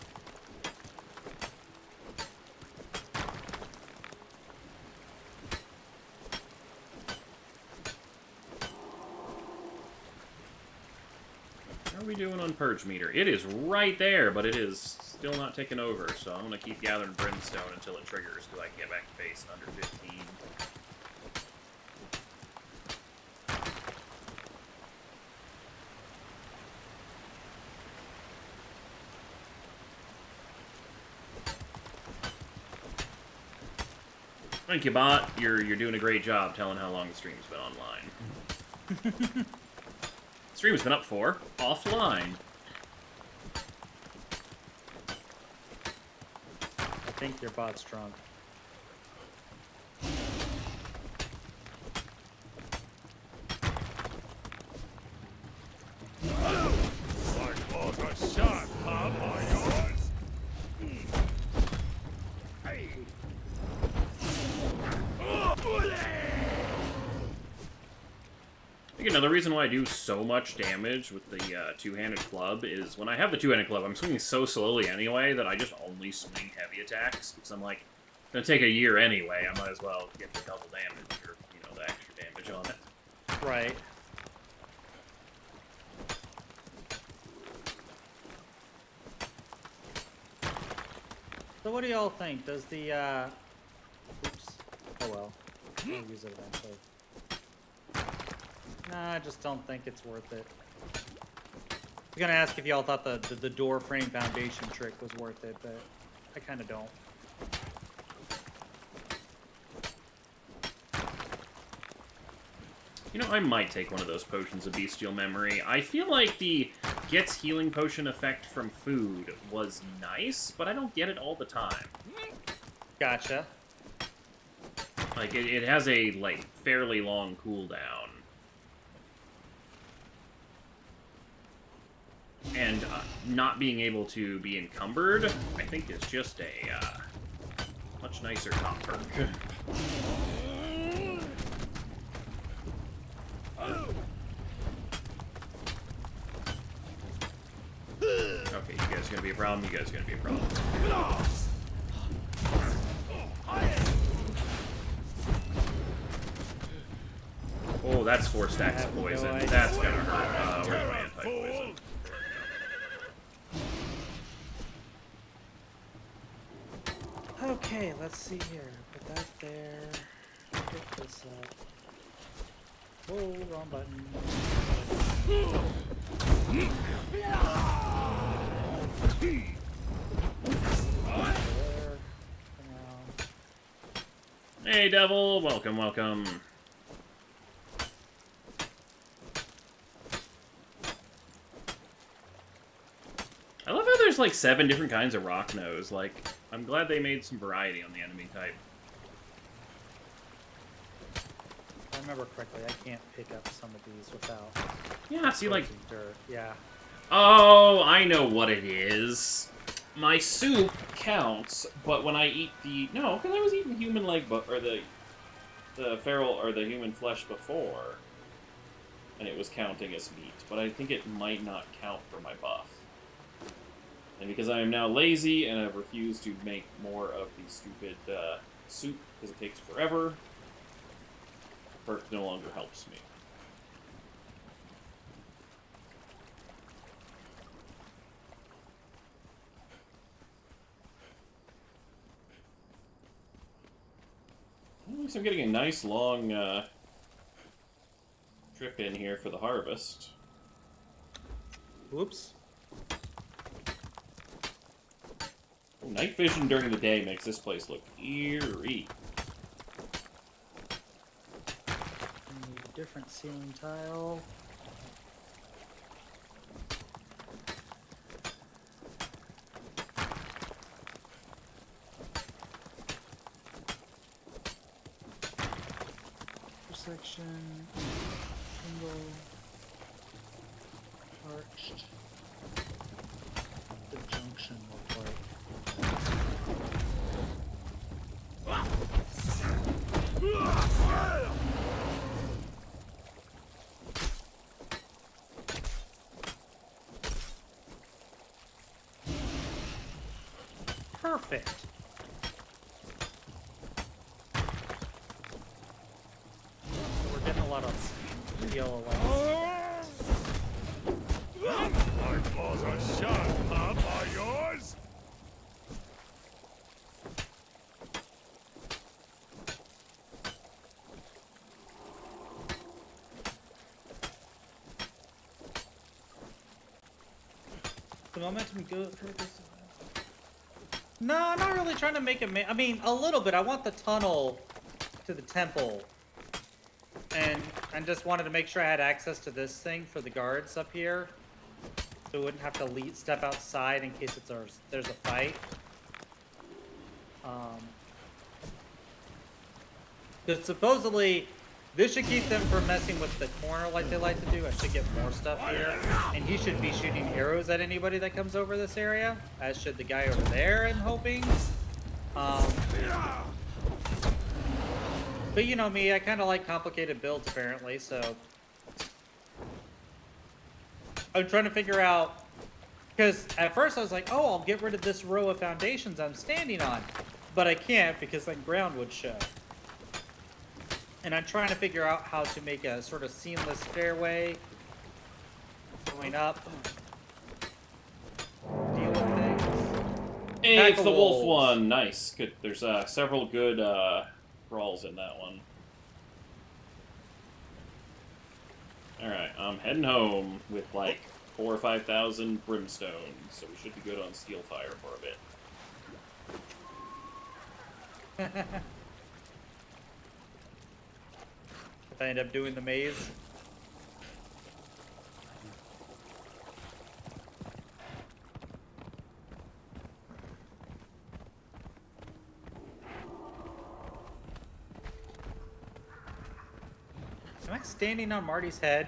How are we doing on Purge meter? It is right there, but it is still not taken over, so I'm going to keep gathering brimstone until it triggers, because I can get back to base in under 15. Thank you, bot. You're doing a great job telling how long the stream's been online. Stream's been up for offline. I think your bot's drunk. My claws are sharp, Bob, are yours? Hey. I think another reason why I do so much damage with the two-handed club is when I have the two-handed club, I'm swinging so slowly anyway that I just only swing heavy attacks, because I'm like, it's gonna take a year anyway, I might as well get the double damage, or, you know, the extra damage on it. Right. So what do y'all think? Does the, oops. Oh well. I'll use it eventually. Nah, I just don't think it's worth it. I was gonna ask if y'all thought the door frame foundation trick was worth it, but I kinda don't. You know, I might take one of those potions of bestial memory. I feel like the gets healing potion effect from food was nice, but I don't get it all the time. Gotcha. Like, it has a, like, fairly long cooldown. And not being able to be encumbered, I think is just a much nicer top perk. Okay, you guys are gonna be a problem, you guys are gonna be a problem. Oh, that's 4 stacks of poison. idea. That's gonna hurt. Where's my anti-poison? Okay, let's see here. Put that there. Pick this up. Oh, wrong button. There. Hey, Devil! Welcome, welcome. I love how there's like 7 different kinds of rock nose. Like, I'm glad they made some variety on the enemy type. If I remember correctly, I can't pick up some of these without Yeah, see, like... frozen dirt. Yeah. Oh, I know what it is. My soup counts, but when I eat the... No, because I was eating human leg... or the feral... or the human flesh before. And it was counting as meat. But I think it might not count for my buff. And because I am now lazy and have refused to make more of the stupid soup because it takes forever, perk no longer helps me. At least I'm getting a nice long trip in here for the harvest. Whoops. Night vision during the day makes this place look eerie. Need a different ceiling tile. Section, single, arched. The junction look like. Perfect. So we're getting a lot of yellow lights. My claws are sharp, Pop. Are yours? The momentum goes. No, I'm not really trying to make it. I mean, a little bit. I want the tunnel to the temple, and I just wanted to make sure I had access to this thing for the guards up here, so we wouldn't have to step outside in case there's a fight. Because supposedly this should keep them from messing with the corner like they like to do. I should get more stuff here. And he should be shooting arrows at anybody that comes over this area, as should the guy over there, I'm hoping. But you know me, I kind of like complicated builds apparently, so... I'm trying to figure out... Because at first I was like, oh, I'll get rid of this row of foundations I'm standing on. But I can't because then ground would show. And I'm trying to figure out how to make a sort of seamless stairway going up. Deal with things. Hey, Pack it's of the wolf wolves. one. Nice. Good. There's several good Thralls in that one. Alright, I'm heading home with like 4,000 or 5,000 brimstones, so we should be good on Steelfire for a bit. If I end up doing the maze. Am I standing on Marty's head?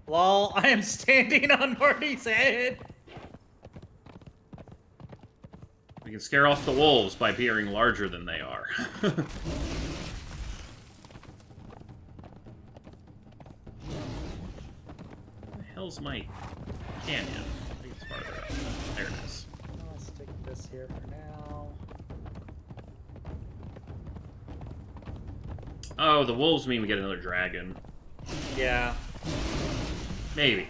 Lol, I am standing on Marty's head! We can scare off the wolves by appearing larger than they are. Where the hell's my canyon? I think it's farther up. There it is. I'll stick this here for now. Oh, the wolves mean we get another dragon. Yeah. Maybe.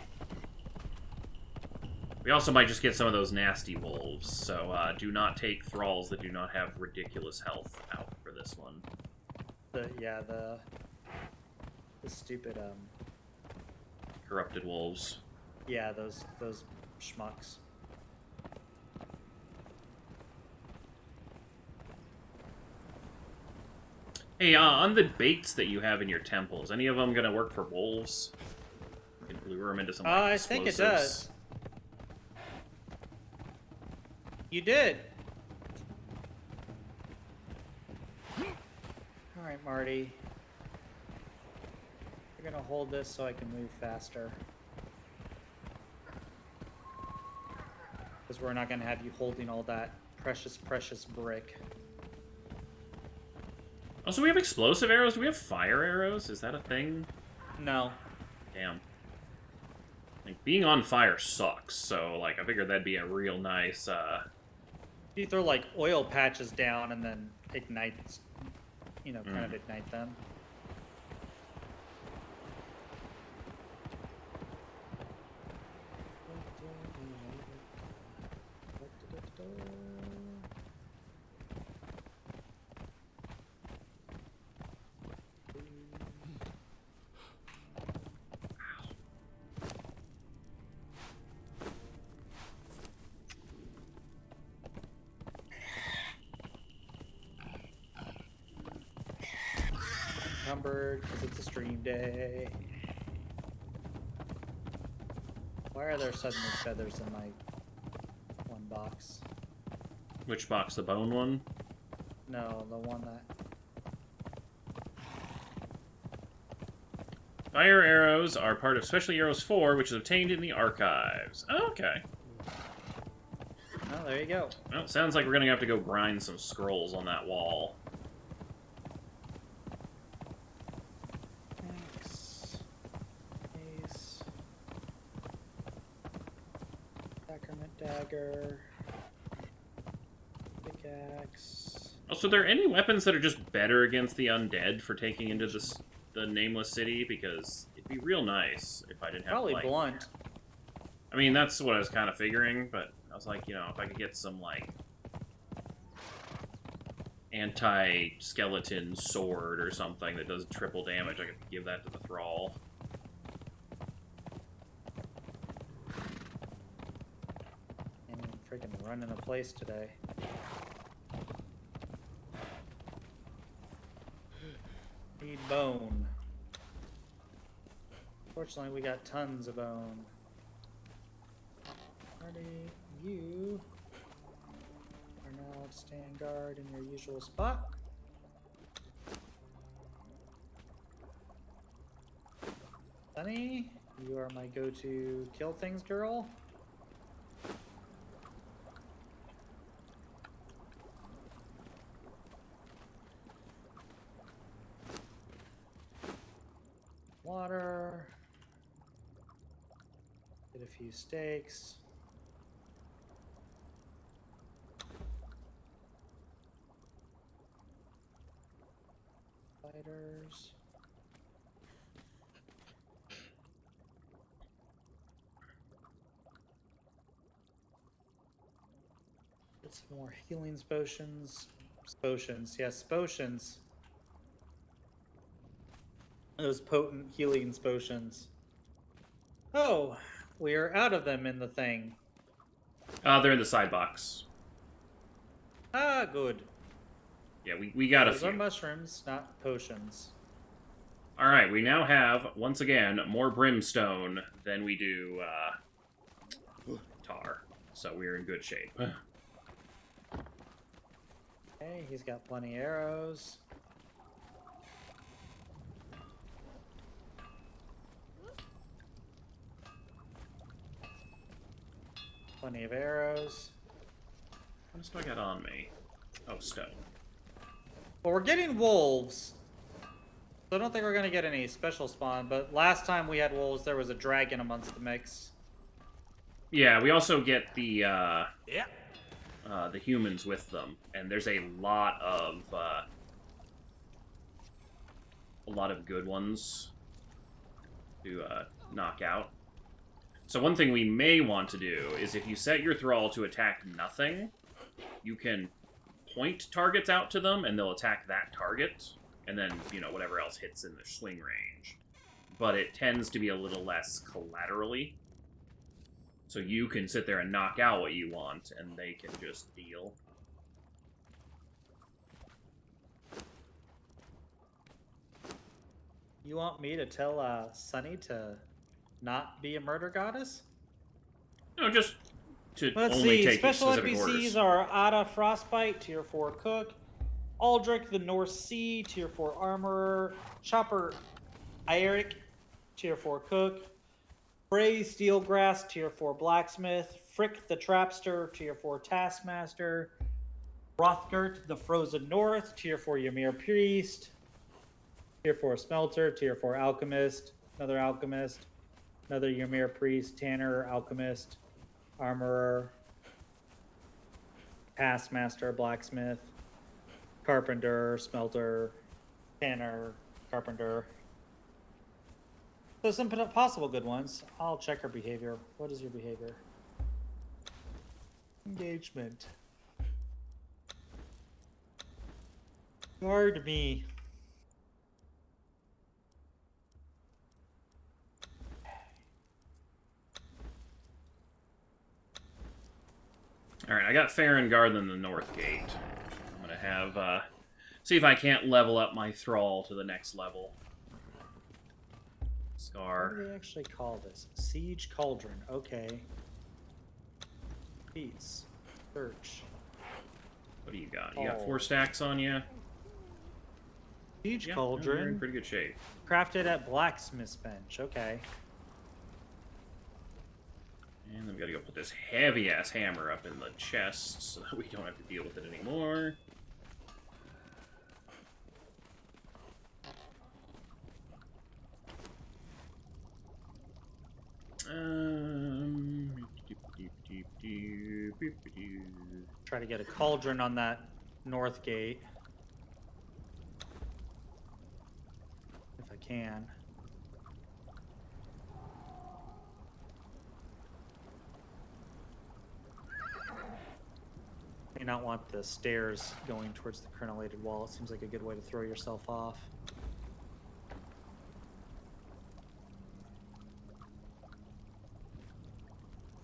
We also might just get some of those nasty wolves, so do not take thralls that do not have ridiculous health out for this one. The stupid Corrupted wolves. yeah, those schmucks. Hey, on the baits that you have in your temples, any of them gonna work for wolves? You can lure them into some like, I think it explosives. does. You did. Alright, Marty. You're gonna hold this so I can move faster. Because we're not gonna have you holding all that precious, precious brick. Oh, so we have explosive arrows? Do we have fire arrows? Is that a thing? No. Damn. Like, being on fire sucks, so, like, I figured that'd be a real nice, You throw like oil patches down and then ignite, you know, kind of ignite them. Encumbered because it's a stream day. Why are there suddenly feathers in my one box? which box? The bone one? No, the one that... Fire arrows are part of Special Arrows 4, which is obtained in the archives. Oh, okay. Oh, there you go. Well, sounds like we're gonna have to go grind some scrolls on that wall. Thanks. Ace. Sacrament dagger. Pickaxe. Also, are there any weapons that are just better against the undead for taking into the Nameless City? Because it'd be real nice if I didn't have Probably like... blunt. I mean, that's what I was kind of figuring, but I was like, you know, if I could get some, like, anti-skeleton sword or something that does triple damage, I could give that to the Thrall. I'm freaking running a place today. Need bone. Fortunately, we got tons of bone. Party, you are now to stand guard in your usual spot. Sunny, you are my go-to kill things girl. Water. Get a few steaks. Spiders. Get some more healing potions. Potions, yes, potions. Those potent healing potions. Oh, we are out of them in the thing. They're in the side box. Ah, good. Yeah, we got a Those few. are mushrooms, not potions. Alright, we now have, once again, more brimstone than we do, tar. So we're in good shape. Okay, he's got plenty of arrows. Plenty of arrows. What else do I got on me? Oh, stone. Well, we're getting wolves. So I don't think we're going to get any special spawn, but last time we had wolves, there was a dragon amongst the mix. Yeah, we also get the Yeah. the humans with them, and there's a lot of good ones to knock out. So one thing we may want to do is if you set your Thrall to attack nothing, you can point targets out to them, and they'll attack that target, and then, you know, whatever else hits in the swing range. But it tends to be a little less collaterally. So you can sit there and knock out what you want, and they can just deal. You want me to tell Sunny to not be a murder goddess? No, just to Let's only see. take Special specific NPCs orders. are Ada Frostbite, Tier 4 Cook, Aldrich the North Sea, Tier 4 Armorer, Chopper Ieric, Tier 4 Cook, Bray Steelgrass, Tier 4 Blacksmith, Frick the Trapster, Tier 4 Taskmaster, Rothgert the Frozen North, Tier 4 Ymir Priest, Tier 4 Smelter, Tier 4 Alchemist, another Ymir Priest, Tanner, Alchemist, Armorer, Taskmaster, Blacksmith, Carpenter, Smelter, Tanner, Carpenter. So some possible good ones. I'll check her behavior. What is your behavior? Engagement. Guard me. Alright, I got Farron guard in the north gate. I'm gonna have, see if I can't level up my Thrall to the next level. What Scar. do they actually call this? Siege Cauldron. Okay. Beats. Search. What do you got? You got 4 stacks on you? Siege Yeah, Cauldron. you're in pretty good shape. Crafted at Blacksmith's Bench. Okay. And then we gotta go put this heavy-ass hammer up in the chest so that we don't have to deal with it anymore. Deep. Try to get a cauldron on that north gate. If I can. May not want the stairs going towards the crenellated wall. It seems like a good way to throw yourself off.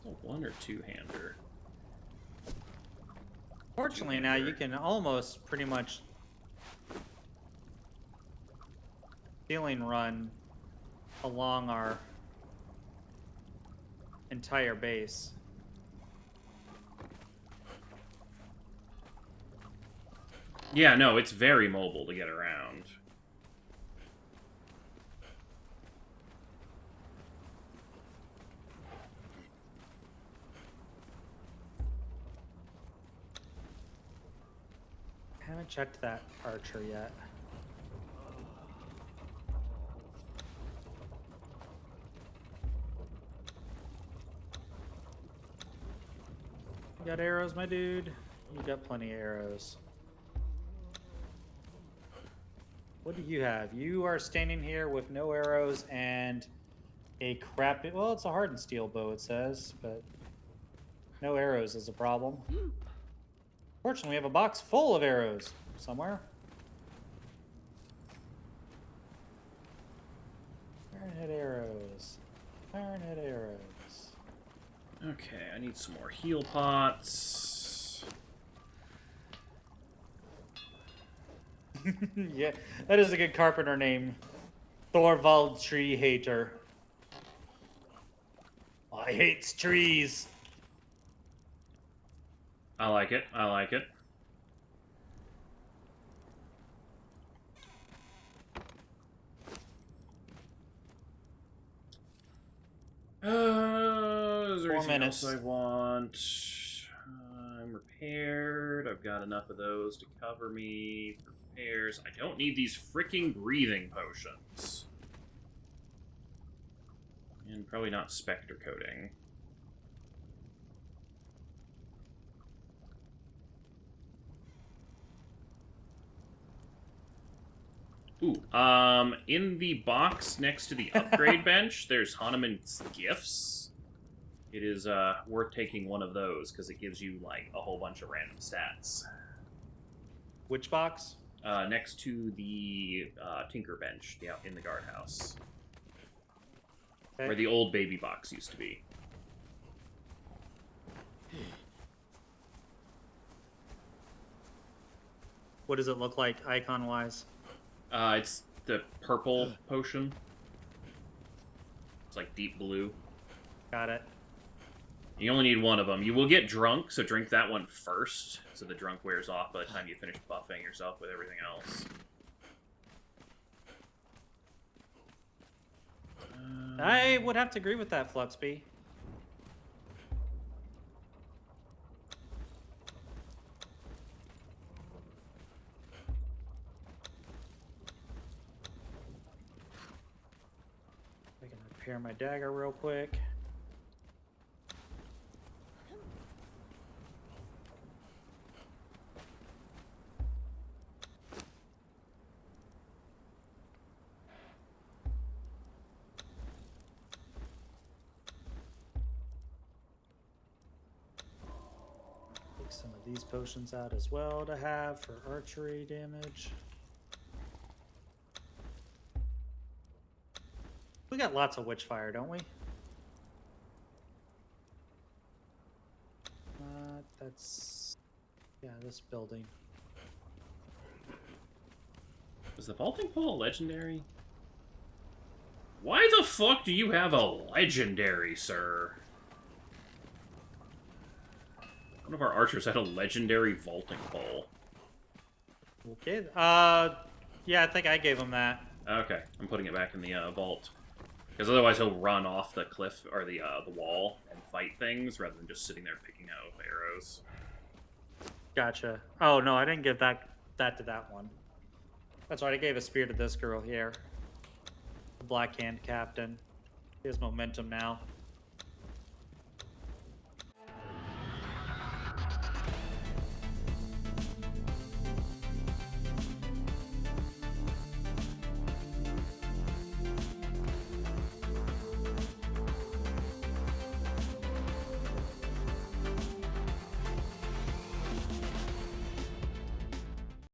A one or two-hander. Fortunately, now you can almost pretty much ceiling run along our entire base. Yeah, no, it's very mobile to get around. I haven't checked that archer yet. You got arrows, my dude? You got plenty of arrows. What do you have? You are standing here with no arrows and a crappy... Well, it's a hardened steel bow, it says, but no arrows is a problem. Fortunately, we have a box full of arrows somewhere. Ironhead arrows. Ironhead arrows. Okay, I need some more heal pots. Yeah, that is a good carpenter name. Thorvald Tree Hater. I hates trees. I like it. I like it. Is there 4 anything minutes. else I want? I'm repaired. I've got enough of those to cover me for repairs. I don't need these freaking breathing potions. And probably not specter coating. Ooh, in the box next to the upgrade bench, there's Hanuman's gifts. It is, worth taking one of those, because it gives you, like, a whole bunch of random stats. Which box? Next to the, Tinker bench, yeah, in the guardhouse. Okay. Where the old baby box used to be. What does it look like icon-wise? It's the purple potion. It's like deep blue. Got it. You only need one of them. You will get drunk, so drink that one first, so the drunk wears off by the time you finish buffing yourself with everything else. I would have to agree with that, Fluxby. I can repair my dagger real quick. Take some of these potions out as well to have for archery damage. We got lots of witchfire, don't we? That's... yeah, this building. Is the vaulting pole legendary? Why the fuck do you have a legendary, sir? One of our archers had a legendary vaulting pole. Okay. Yeah, I think I gave him that. Okay, I'm putting it back in the vault. Because otherwise he'll run off the cliff, or the wall, and fight things, rather than just sitting there picking out arrows. Gotcha. Oh, no, I didn't give that to that one. That's right, I gave a spear to this girl here. The Black Hand Captain. He has momentum now.